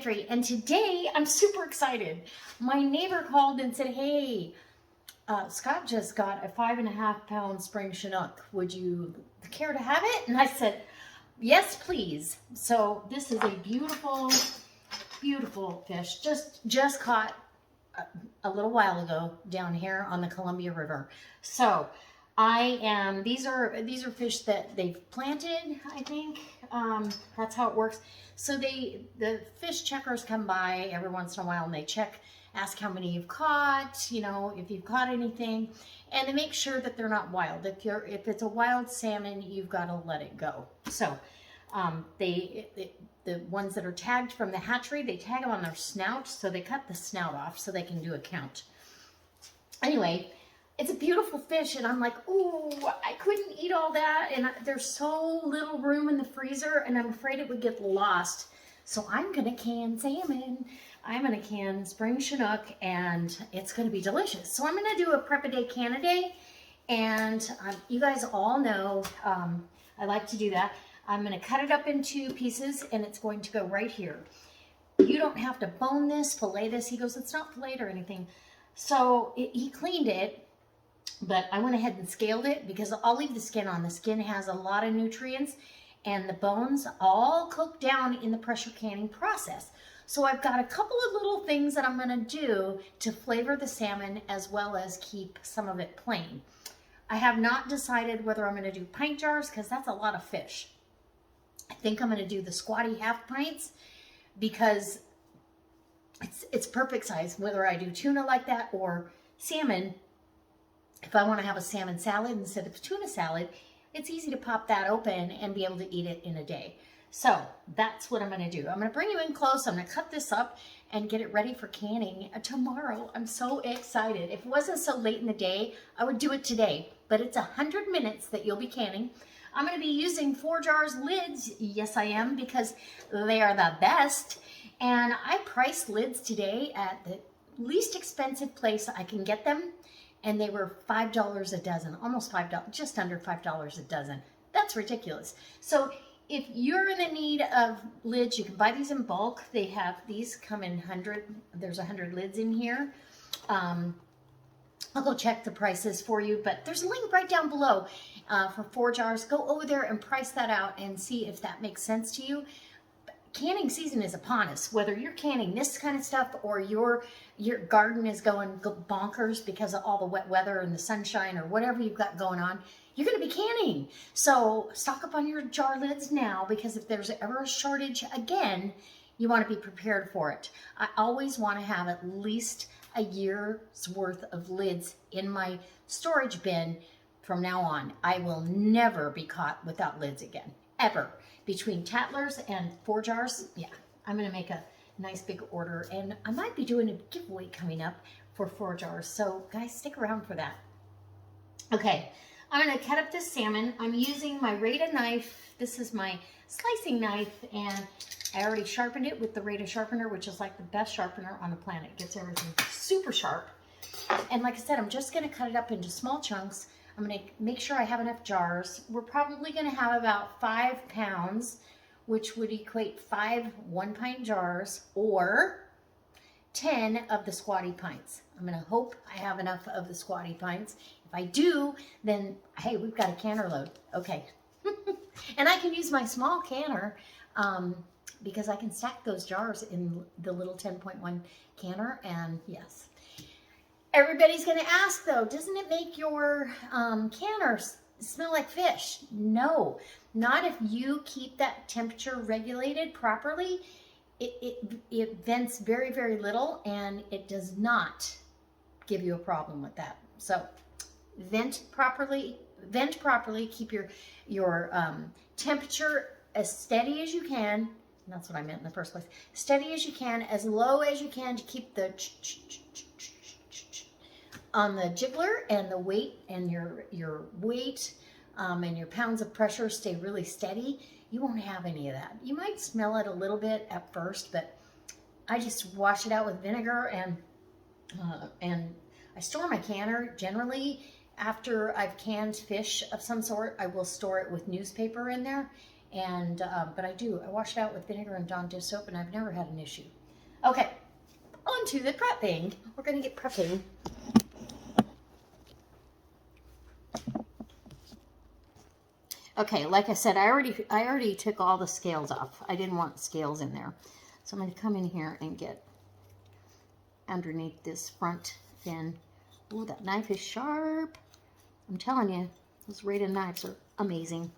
Pantry, and today I'm super excited. My neighbor called and said, hey, Scott just got a 5.5 pound spring Chinook. Would you care to have it? And I said, yes, please. So this is a beautiful, beautiful fish. Just caught a little while ago down here on the Columbia River. So these are fish that they've planted, I think. That's how it works. So the fish checkers come by every once in a while and they check, ask how many you've caught, you know, if you've caught anything, and they make sure that they're not wild. If it's a wild salmon, you've got to let it go. So the ones that are tagged from the hatchery, they tag them on their snout, so they cut the snout off so they can do a count. Anyway, it's a beautiful fish, and I'm like, oh, I couldn't eat all that, and there's so little room in the freezer, and I'm afraid it would get lost. So I'm gonna can salmon. I'm gonna can spring Chinook, and it's gonna be delicious. So I'm gonna do a prep a day, can a day, and you guys all know I like to do that. I'm gonna cut it up into pieces, and it's going to go right here. You don't have to bone this, fillet this. He goes, it's not filleted or anything. So he cleaned it, but I went ahead and scaled it because I'll leave the skin on. The skin has a lot of nutrients, and the bones all cook down in the pressure canning process. So I've got a couple of little things that I'm gonna do to flavor the salmon as well as keep some of it plain. I have not decided whether I'm gonna do pint jars because that's a lot of fish. I think I'm gonna do the squatty half pints because it's perfect size, whether I do tuna like that or salmon. If I want to have a salmon salad instead of tuna salad, it's easy to pop that open and be able to eat it in a day. So that's what I'm going to do. I'm going to bring you in close. I'm going to cut this up and get it ready for canning tomorrow. I'm so excited. If it wasn't so late in the day, I would do it today, but it's 100 minutes that you'll be canning. I'm going to be using 4 jars lids. Yes, I am, because they are the best. And I priced lids today at the least expensive place I can get them. And they were $5 a dozen, almost $5, just under $5 a dozen. That's ridiculous. So if you're in the need of lids, you can buy these in bulk. These come in 100, there's 100 lids in here. I'll go check the prices for you, but there's a link right down below for 4 jars. Go over there and price that out and see if that makes sense to you. Canning season is upon us. Whether you're canning this kind of stuff or your garden is going bonkers because of all the wet weather and the sunshine or whatever you've got going on, you're going to be canning. So stock up on your jar lids now, because if there's ever a shortage again, you want to be prepared for it. I always want to have at least a year's worth of lids in my storage bin from now on. I will never be caught without lids again, ever. Between Tattlers and 4 jars, yeah, I'm going to make a nice big order, and I might be doing a giveaway coming up for 4 jars. So guys, stick around for that. Okay, I'm going to cut up this salmon. I'm using my Rada knife. This is my slicing knife, and I already sharpened it with the Rada sharpener, which is like the best sharpener on the planet. It gets everything super sharp. And like I said, I'm just going to cut it up into small chunks. I'm going to make sure I have enough jars. We're probably going to have about 5 pounds, which would equate 5 1-pint jars or 10 of the squatty pints. I'm going to hope I have enough of the squatty pints. If I do, then, hey, we've got a canner load. Okay. And I can use my small canner because I can stack those jars in the little 10.1 canner, and yes. Everybody's going to ask, though, doesn't it make your canners smell like fish? No, not if you keep that temperature regulated properly. It vents very, very little, and it does not give you a problem with that. So vent properly, keep your temperature as steady as you can. And that's what I meant in the first place. Steady as you can, as low as you can, to keep the on the jiggler, and the weight and your weight and your pounds of pressure stay really steady. You won't have any of that. You might smell it a little bit at first, but I just wash it out with vinegar, and I store my canner. Generally, after I've canned fish of some sort, I will store it with newspaper in there, and but I wash it out with vinegar and Dawn dish soap, and I've never had an issue. Okay, on to the prepping. We're gonna get prepping. Okay, like I said, I already took all the scales off. I didn't want scales in there. So I'm going to come in here and get underneath this front fin. Ooh, that knife is sharp. I'm telling you, those Rada knives are amazing.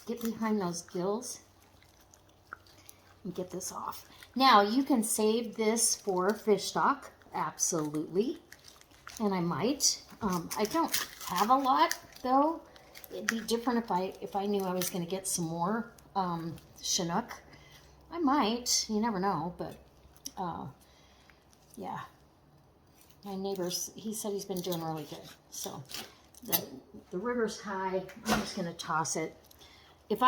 Get behind those gills and get this off. Now, you can save this for fish stock, absolutely. And I might. I don't have a lot, though. It'd be different if I knew I was going to get some more Chinook. I might. You never know, but yeah. My neighbor's, he said he's been doing really good. So the river's high. I'm just going to toss it. If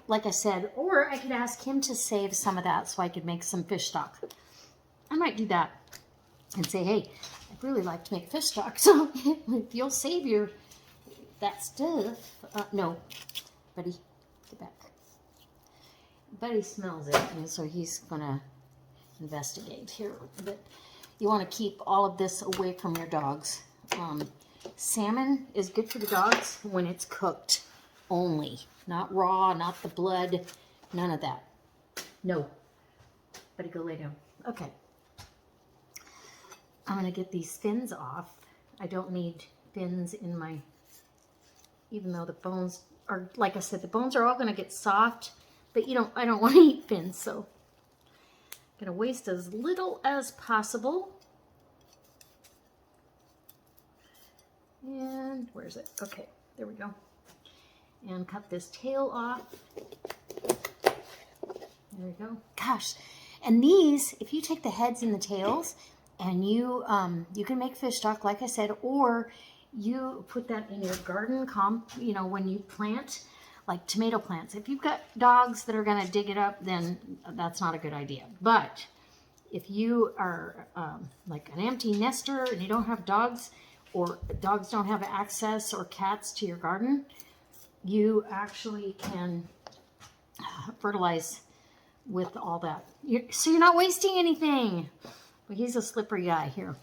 like I said, or I could ask him to save some of that so I could make some fish stock. I might do that and say, hey, I'd really like to make fish stock. So if you'll save that stuff. No, buddy, get back. Buddy smells it, and so he's gonna investigate here. But you want to keep all of this away from your dogs. Salmon is good for the dogs when it's cooked only, not raw, not the blood, none of that. No, buddy, go lay down. Okay, I'm gonna get these fins off. I don't need fins in my. Even though the bones are, like I said, the bones are all going to get soft, but I don't want to eat fins, so I'm going to waste as little as possible. And where's it? Okay, there we go. And cut this tail off. There we go. Gosh, and these, if you take the heads and the tails, and you can make fish stock, like I said, or you put that in your garden, when you plant, like tomato plants. If you've got dogs that are going to dig it up, then that's not a good idea. But if you are like an empty nester and you don't have dogs, or dogs don't have access, or cats to your garden, you actually can fertilize with all that. So you're not wasting anything. But he's a slippery guy here.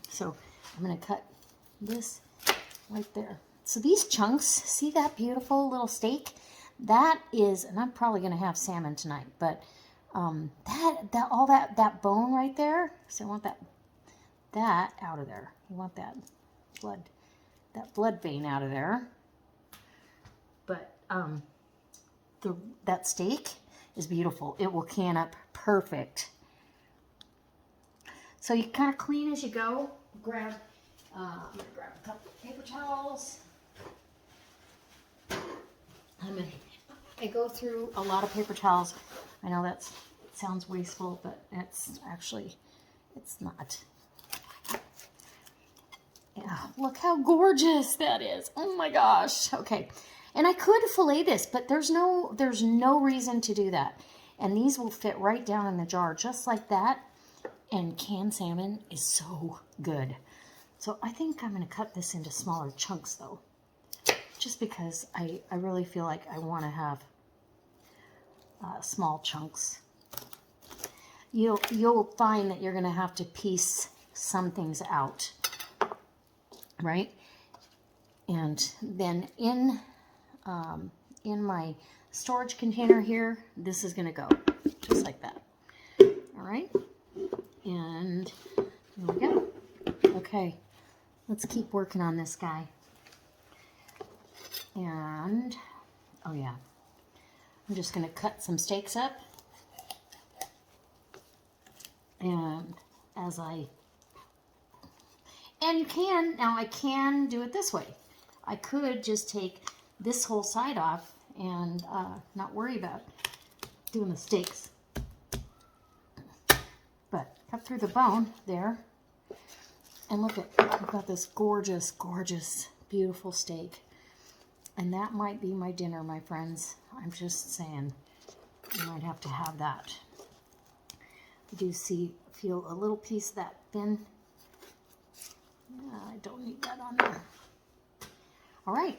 So I'm going to cut this right there. So these chunks, see that beautiful little steak? That is, and I'm probably going to have salmon tonight, but that bone right there, so I want that out of there. You want that blood vein out of there. But that steak is beautiful. It will can up perfect. So you kind of clean as you go. I'm going to grab a couple of paper towels. I go through a lot of paper towels. I know it sounds wasteful, but it's not. Yeah, look how gorgeous that is. Oh my gosh. Okay. And I could fillet this, but there's no reason to do that. And these will fit right down in the jar just like that. And canned salmon is so good. So I think I'm going to cut this into smaller chunks though. Just because I really feel like I want to have small chunks. You'll find that you're going to have to piece some things out. Right? And then in my storage container here, this is going to go just like that. All right? And here we go. Okay, let's keep working on this guy. And, oh yeah, I'm just going to cut some steaks up. And you can, now I can do it this way. I could just take this whole side off and not worry about doing the steaks. But cut through the bone there. And look at, I've got this gorgeous, gorgeous, beautiful steak. And that might be my dinner, my friends. I'm just saying, you might have to have that. I do feel a little piece of that fin. I don't need that on there. All right.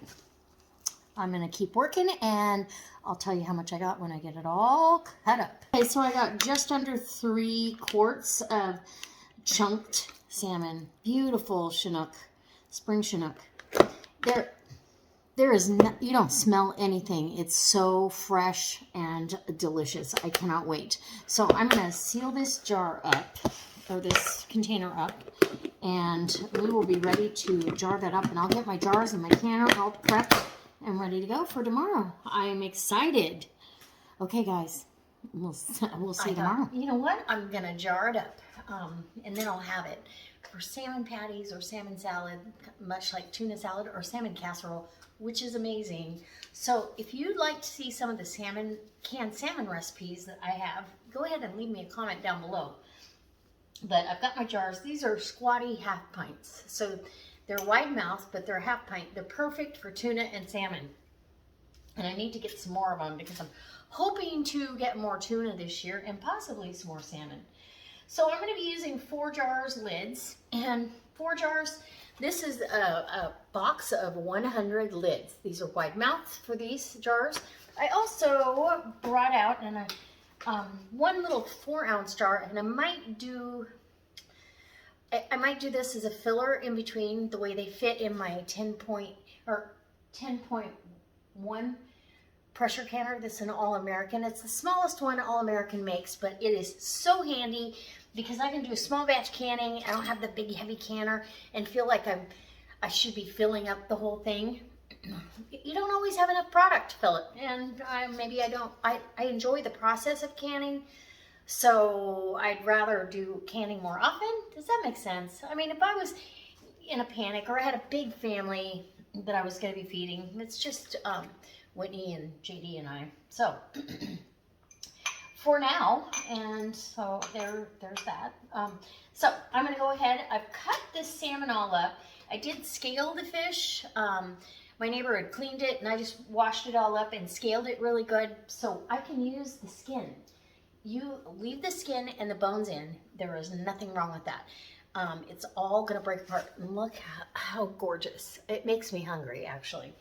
I'm going to keep working, and I'll tell you how much I got when I get it all cut up. Okay, so I got just under 3 quarts of chunked salmon. Beautiful Chinook, spring Chinook. There is no, you don't smell anything. It's so fresh and delicious. I cannot wait. So I'm going to seal this jar up, or this container up, and we will be ready to jar that up. And I'll get my jars and my canner all prepped and ready to go for tomorrow. I am excited. Okay, guys, we'll see you tomorrow. You know what? I'm going to jar it up, and then I'll have it for salmon patties or salmon salad, much like tuna salad or salmon casserole, which is amazing. So if you'd like to see some of the canned salmon recipes that I have, go ahead and leave me a comment down below. But I've got my jars. These are squatty half pints. So they're wide mouth, but they're half pint. They're perfect for tuna and salmon. And I need to get some more of them because I'm hoping to get more tuna this year and possibly some more salmon. So I'm going to be using 4 jars lids, and 4 jars. This is a box of 100 lids. These are wide mouth for these jars. I also brought out one little 4-ounce jar, and I might do this as a filler in between the way they fit in my 10.1 pressure canner. This is an All-American. It's the smallest one All-American makes, but it is so handy because I can do small batch canning. I don't have the big heavy canner and feel like I should be filling up the whole thing. You don't always have enough product to fill it, and maybe I don't. I enjoy the process of canning, so I'd rather do canning more often. Does that make sense? I mean, if I was in a panic or I had a big family that I was going to be feeding, it's just Whitney and JD and I. So for now, and so there's that. So I'm going to go ahead. I've cut this salmon all up. I did scale the fish. My neighbor had cleaned it, and I just washed it all up and scaled it really good so I can use the skin. You leave the skin and the bones in. There is nothing wrong with that. It's all going to break apart. And look how gorgeous. It makes me hungry, actually.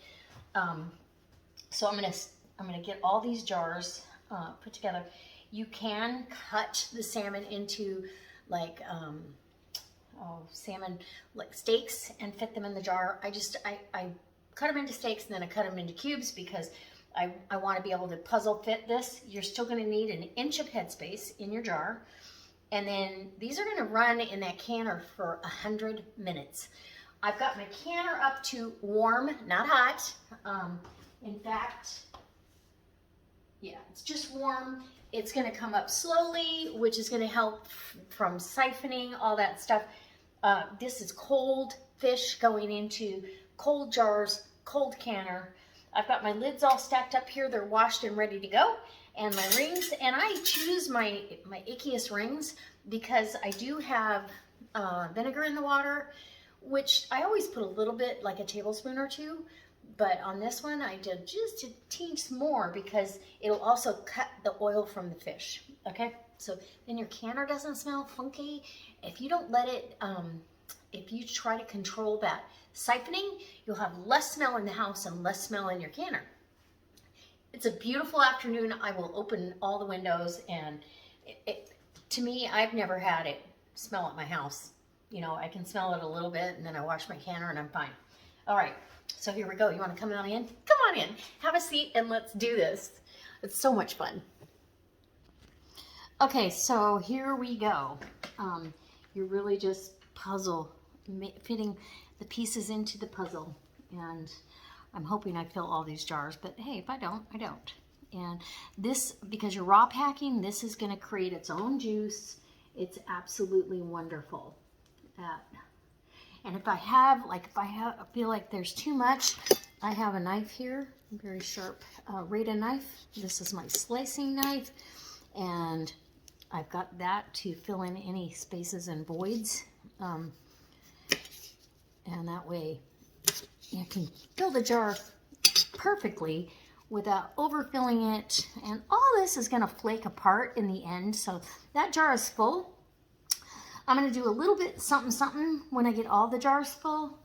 So I'm gonna get all these jars put together. You can cut the salmon into like salmon like steaks and fit them in the jar. I cut them into steaks and then I cut them into cubes because I want to be able to puzzle fit this. You're still going to need an inch of headspace in your jar, and then these are going to run in that canner for 100 minutes. I've got my canner up to warm, not hot. In fact, yeah, it's just warm. It's going to come up slowly, which is going to help from siphoning, all that stuff. This is cold fish going into cold jars, cold canner. I've got my lids all stacked up here. They're washed and ready to go. And my rings, and I choose my ickiest rings because I do have vinegar in the water, which I always put a little bit, like a tablespoon or 2. But on this one, I did just a teeny more because it'll also cut the oil from the fish, okay? So then your canner doesn't smell funky. If you don't let it, if you try to control that siphoning, you'll have less smell in the house and less smell in your canner. It's a beautiful afternoon. I will open all the windows, and to me, I've never had it smell at my house. You know, I can smell it a little bit, and then I wash my canner, and I'm fine. All right. So here we go. You want to come on in? Come on in. Have a seat and let's do this. It's so much fun. Okay, so here we go. You're really just fitting the pieces into the puzzle. And I'm hoping I fill all these jars. But hey, if I don't, I don't. And this, because you're raw packing, this is going to create its own juice. It's absolutely wonderful. And if I feel like there's too much, I have a knife here, a very sharp Rada knife. This is my slicing knife, and I've got that to fill in any spaces and voids. And that way you can fill the jar perfectly without overfilling it. And all this is going to flake apart in the end, so that jar is full. I'm going to do a little bit something when I get all the jars full.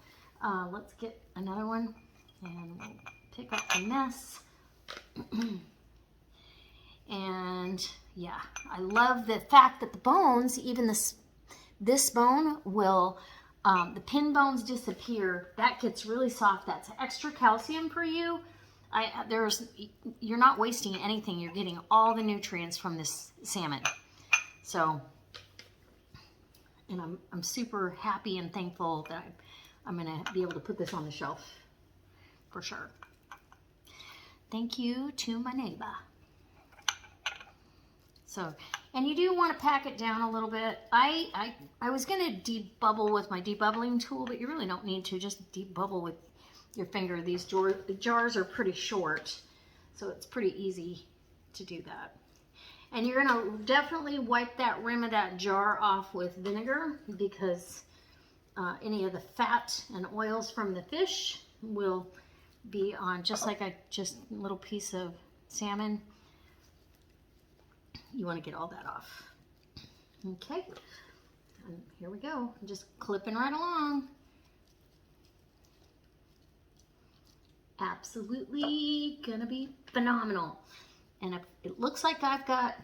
Let's get another one, and we'll pick up the mess. And yeah, I love the fact that the bones, even this bone will, the pin bones disappear. That gets really soft. That's extra calcium for you. You're not wasting anything. You're getting all the nutrients from this salmon. So, and I'm super happy and thankful that I'm gonna be able to put this on the shelf for sure. Thank you to my neighbor. So, and you do want to pack it down a little bit. I was gonna debubble with my debubbling tool, but you really don't need to. Just debubble with your finger. These jars are pretty short, so it's pretty easy to do that. And you're gonna definitely wipe that rim of that jar off with vinegar, because any of the fat and oils from the fish will be on, just like a little piece of salmon. You want to get all that off. Okay, and here we go. I'm just clipping right along. Absolutely gonna be phenomenal. And if it looks like I've got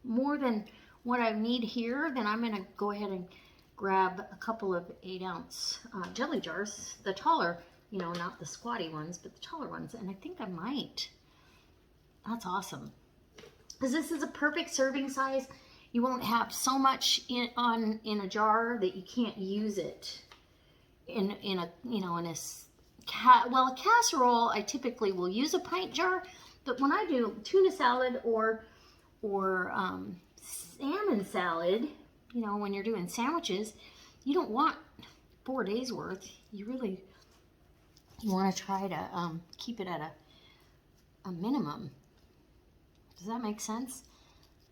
more than what I need here, then I'm gonna go ahead and grab a couple of 8-ounce jelly jars, the taller, you know, not the squatty ones, but the taller ones. And I think I might. That's awesome. Because this is a perfect serving size. You won't have so much in a jar that you can't use it in a casserole. I typically will use a pint jar, but when I do tuna salad or salmon salad, you know, when you're doing sandwiches, you don't want 4 days worth. You want to try to keep it at a minimum. Does that make sense?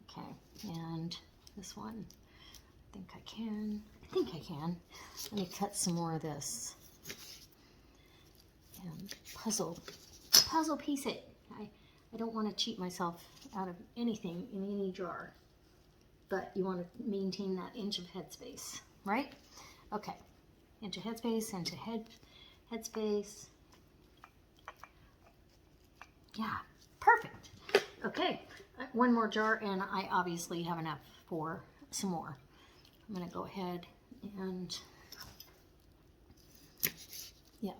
Okay, and this one, I think I can. Let me cut some more of this. And puzzle piece it. I don't want to cheat myself out of anything in any jar, but you want to maintain that inch of headspace, right? Okay, inch of headspace, headspace. Yeah, perfect. Okay, one more jar, and I obviously have enough for some more. I'm gonna go ahead and, yeah.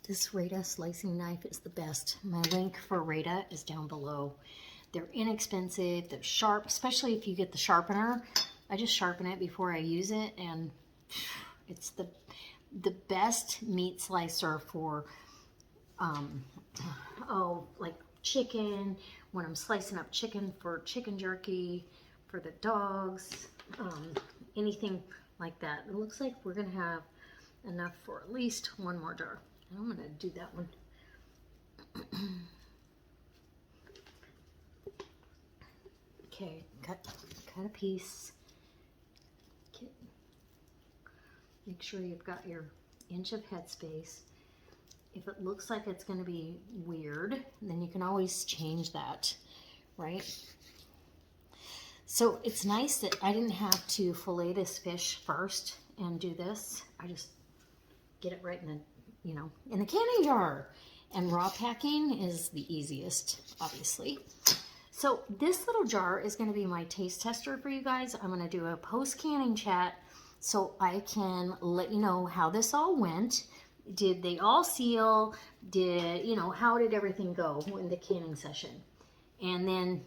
This Rada slicing knife is the best. My link for Rada is down below. They're inexpensive, they're sharp, especially if you get the sharpener. I just sharpen it before I use it, and it's the best meat slicer for, like chicken, when I'm slicing up chicken for chicken jerky, for the dogs, anything like that. It looks like we're gonna have enough for at least one more jar. I'm gonna do that one. Okay, cut a piece. Make sure you've got your inch of headspace. If it looks like it's going to be weird, then you can always change that, right? So it's nice that I didn't have to fillet this fish first and do this. I just get it right in the, you know, in the canning jar. And raw packing is the easiest, obviously. So this little jar is going to be my taste tester for you guys. I'm going to do a post-canning chat so I can let you know how this all went. Did they all seal? How did everything go in the canning session? And then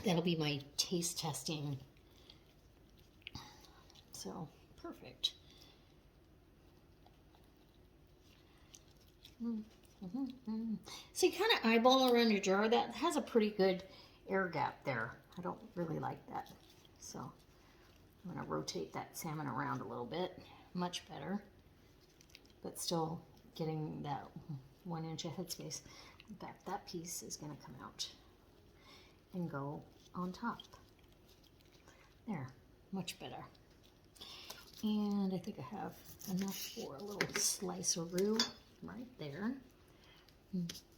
that'll be my taste testing. So, perfect. So you kind of eyeball around your jar. That has a pretty good air gap there. I don't really like that. So I'm going to rotate that salmon around a little bit. Much better. But still getting that 1 inch of headspace. In fact, that piece is going to come out and go on top. There, much better. And I think I have enough for a little slice of roux right there.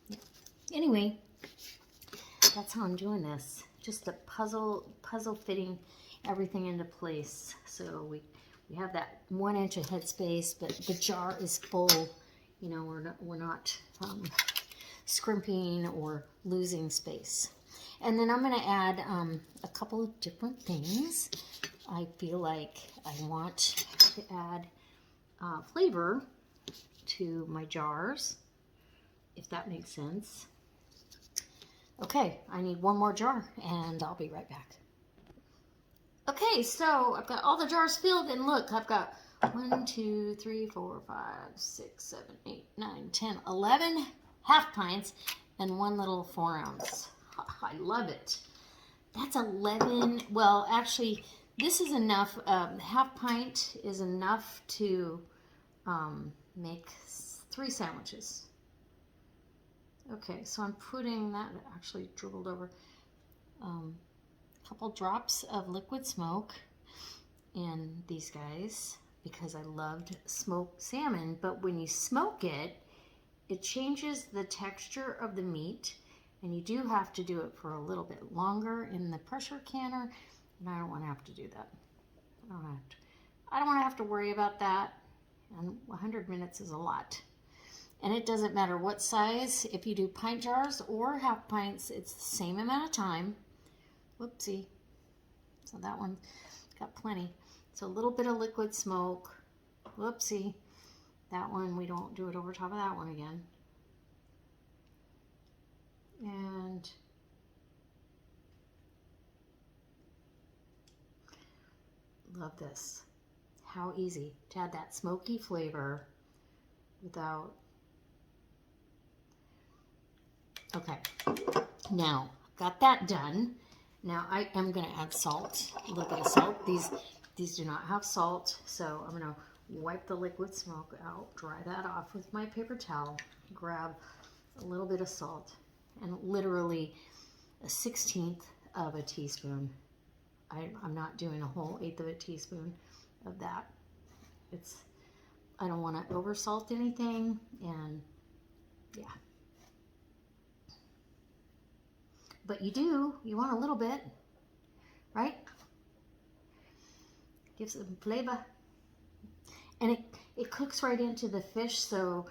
Yeah. Anyway, that's how I'm doing this. Just a puzzle fitting everything into place. So we have that 1 inch of headspace, but the jar is full You know, we're not scrimping or losing space. And then I'm going to add a couple of different things. I feel like I want to add flavor to my jars, if that makes sense. Okay, I need one more jar and I'll be right back. Okay, so I've got all the jars filled, and look, I've got 1, 2, 3, 4, 5, 6, 7, 8, 9, 10, 11 half pints and one little 4 ounce. I love it. That's 11. Well, actually, this is enough. Half pint is enough to make 3 sandwiches. Okay, so I'm putting that, actually dribbled over, a couple drops of liquid smoke in these guys because I loved smoked salmon. But when you smoke it, it changes the texture of the meat, and you do have to do it for a little bit longer in the pressure canner, and I don't want to have to do that. I don't want to have to worry about that, and 100 minutes is a lot. And it doesn't matter what size. If you do pint jars or half pints, it's the same amount of time. Whoopsie. So that one got plenty. So a little bit of liquid smoke. Whoopsie. That one, we don't do it over top of that one again. And love this. How easy to add that smoky flavor without. Okay, now got that done. Now I am going to add salt, a little bit of salt. These do not have salt, so I'm going to wipe the liquid smoke out, dry that off with my paper towel, grab a little bit of salt, and literally a 1/16 of a teaspoon. I'm not doing a whole 1/8 of a teaspoon of that. I don't want to over salt anything, and yeah. But you want a little bit, right? Gives some flavor. And it cooks right into the fish, so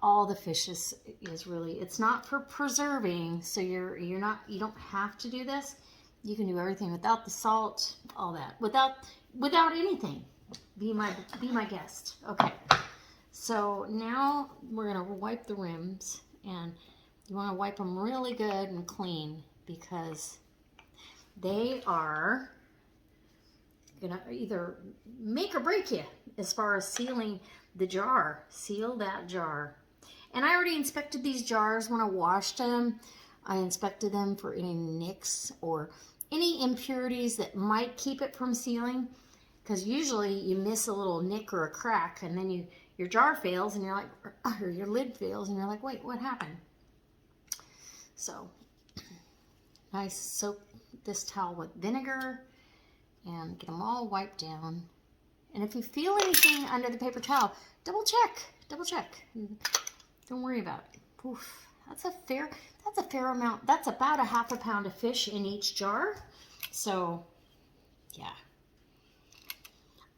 all the fish is really, it's not for preserving, so you don't have to do this. You can do everything without the salt, all that, without anything. Be my guest. Okay. So now we're gonna wipe the rims, and you want to wipe them really good and clean because they are gonna either make or break you as far as sealing the jar. Seal that jar. And I already inspected these jars when I washed them. I inspected them for any nicks or any impurities that might keep it from sealing, because usually you miss a little nick or a crack, and then your jar fails, and you're like, or your lid fails, and you're like, wait, what happened? So I soak this towel with vinegar and get them all wiped down. And if you feel anything under the paper towel, double check. Don't worry about it. Oof, that's a fair amount. That's about a 1/2 pound of fish in each jar. So yeah.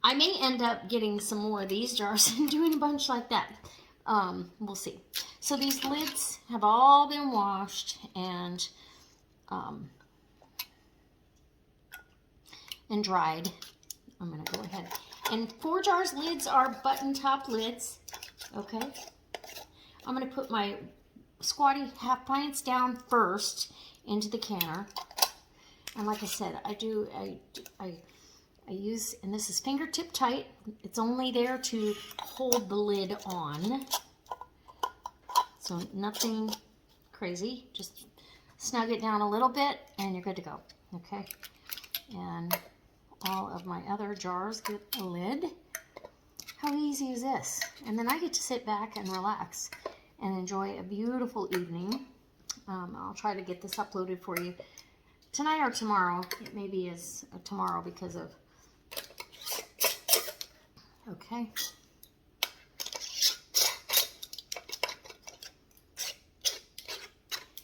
I may end up getting some more of these jars and doing a bunch like that. We'll see. So these lids have all been washed and dried. I'm going to go ahead. And 4 jars lids are button top lids. Okay. I'm going to put my squatty half pints down first into the canner. And like I said, I use, and this is fingertip tight. It's only there to hold the lid on. So nothing crazy. Just snug it down a little bit and you're good to go. Okay. And all of my other jars get a lid. How easy is this? And then I get to sit back and relax and enjoy a beautiful evening. I'll try to get this uploaded for you tonight or tomorrow. It maybe is tomorrow because of, okay.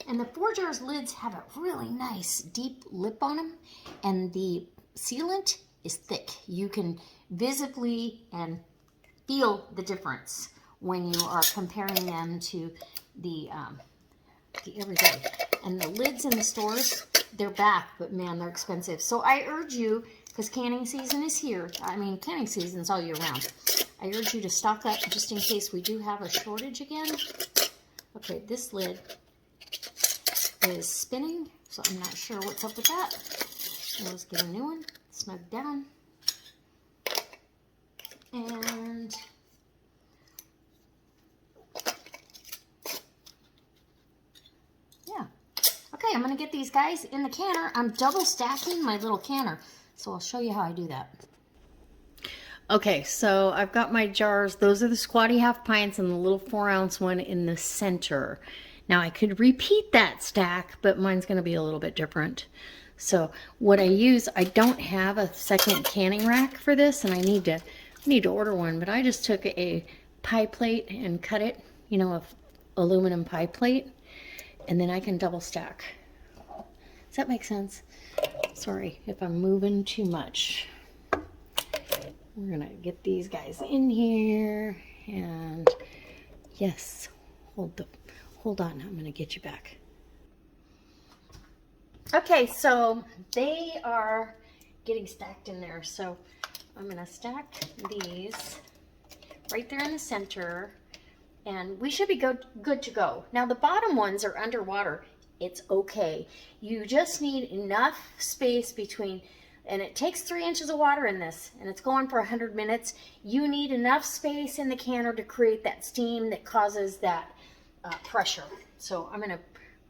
And the 4 jars lids have a really nice deep lip on them, and the sealant is thick. You can visibly and feel the difference when you are comparing them to the everyday. And the lids in the stores, they're back, but man, they're expensive. So I urge you, because canning season is here. I mean, canning season's all year round. I urge you to stock up just in case we do have a shortage again. Okay, this lid is spinning, so I'm not sure what's up with that. Let's get a new one, snug down. And yeah. Okay, I'm gonna get these guys in the canner. I'm double stacking my little canner, so I'll show you how I do that. Okay, so I've got my jars. Those are the squatty half pints and the little 4-ounce one in the center. Now I could repeat that stack, but mine's gonna be a little bit different. So what I use, I don't have a second canning rack for this, and I need to order one, but I just took a pie plate and cut it, you know, a aluminum pie plate, and then I can double stack. Does that make sense? Sorry if I'm moving too much. We're gonna get these guys in here, and yes, hold on, I'm gonna get you back. Okay, so they are getting stacked in there. So I'm gonna stack these right there in the center, and we should be good to go. Now the bottom ones are underwater. It's okay. You just need enough space between, and it takes 3 inches of water in this, and it's going for 100 minutes. You need enough space in the canner to create that steam that causes that pressure. So I'm gonna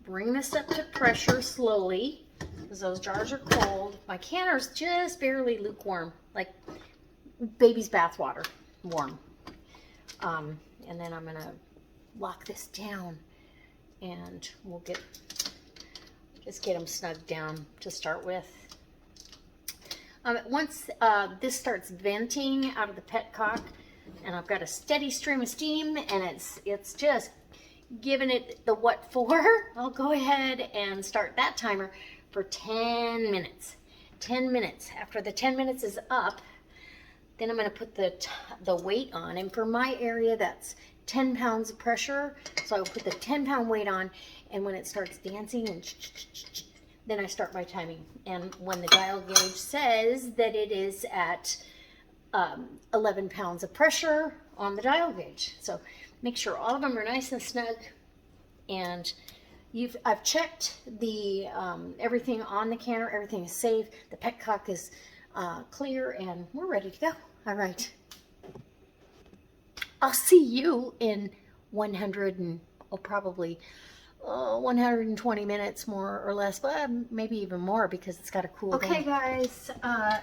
bring this up to pressure slowly, because those jars are cold. My canner's just barely lukewarm, like baby's bath water warm. And then I'm gonna lock this down, and we'll just get them snugged down to start with. Once this starts venting out of the petcock, and I've got a steady stream of steam, and it's just giving it the what for, I'll go ahead and start that timer for 10 minutes. 10 minutes. After the 10 minutes is up, then I'm going to put the weight on, and for my area that's 10 pounds of pressure, so I'll put the 10-pound weight on, and when it starts dancing, and then I start my timing. And when the dial gauge says that it is at 11 pounds of pressure on the dial gauge, so make sure all of them are nice and snug. And I've checked the everything on the canner. Everything is safe. The petcock is clear, and we're ready to go. All right. I'll see you in 120 minutes, more or less, but maybe even more, because it's got to cool down. Okay, guys,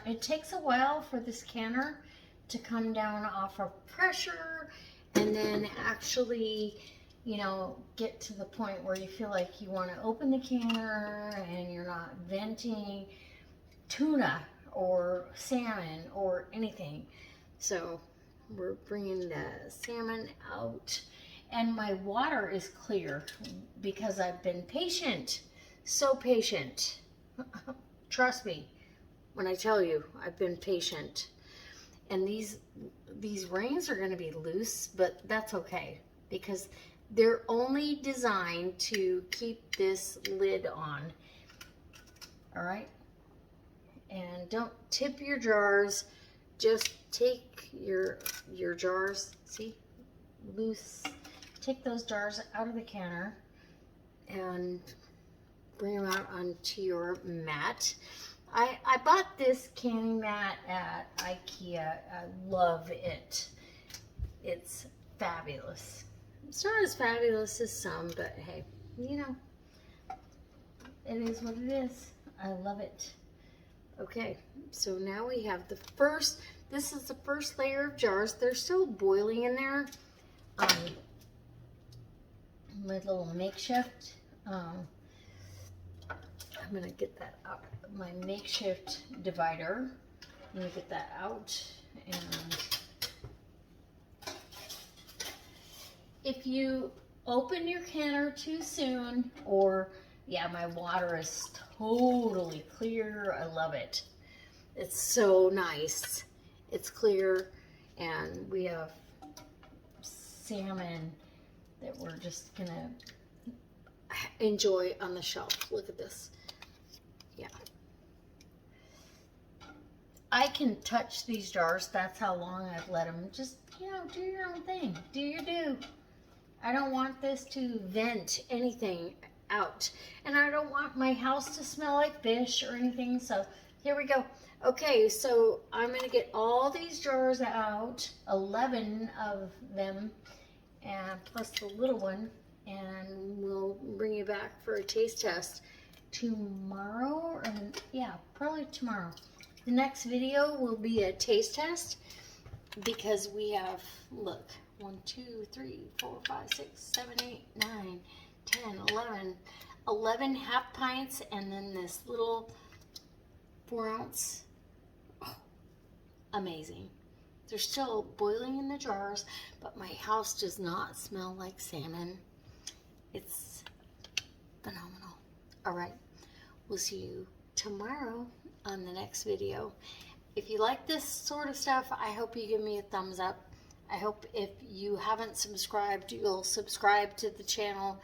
it takes a while for this canner to come down off of pressure, and then actually, you know, get to the point where you feel like you want to open the canner and you're not venting tuna or salmon or anything. So we're bringing the salmon out, and my water is clear because I've been patient, so patient. Trust me when I tell you I've been patient. And these rings are going to be loose, but that's okay, because they're only designed to keep this lid on. All right? And don't tip your jars. Just take your jars, see, loose. Take those jars out of the canner and bring them out onto your mat. I bought this canning mat at IKEA. I love it. It's fabulous. It's not as fabulous as some, but hey, you know, it is what it is. I love it. Okay, so now we have this is the first layer of jars. They're still boiling in there. My little makeshift. I'm gonna get that out. My makeshift divider. I'm gonna get that out. And if you open your canner too soon, or yeah, my water is totally clear. I love it. It's so nice. It's clear, and we have salmon that we're just gonna enjoy on the shelf. Look at this. Yeah. I can touch these jars. That's how long I've let them. Just, you know, do your own thing. Do your do. I don't want this to vent anything out. And I don't want my house to smell like fish or anything. So here we go. Okay, so I'm going to get all these jars out, 11 of them, and plus the little one, and we'll bring you back for a taste test tomorrow, or yeah, probably tomorrow. The next video will be a taste test because we have, look, 1, 2, 3, 4, 5, 6, 7, 8, 9, 10, 11 half pints, and then this little 4-ounce. Oh, amazing. They're still boiling in the jars, but my house does not smell like salmon. It's phenomenal. All right, we'll see you tomorrow on the next video. If you like this sort of stuff, I hope you give me a thumbs up. I hope if you haven't subscribed, you'll subscribe to the channel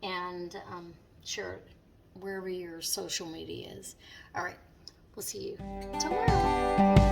and share it wherever your social media is. All right, we'll see you tomorrow.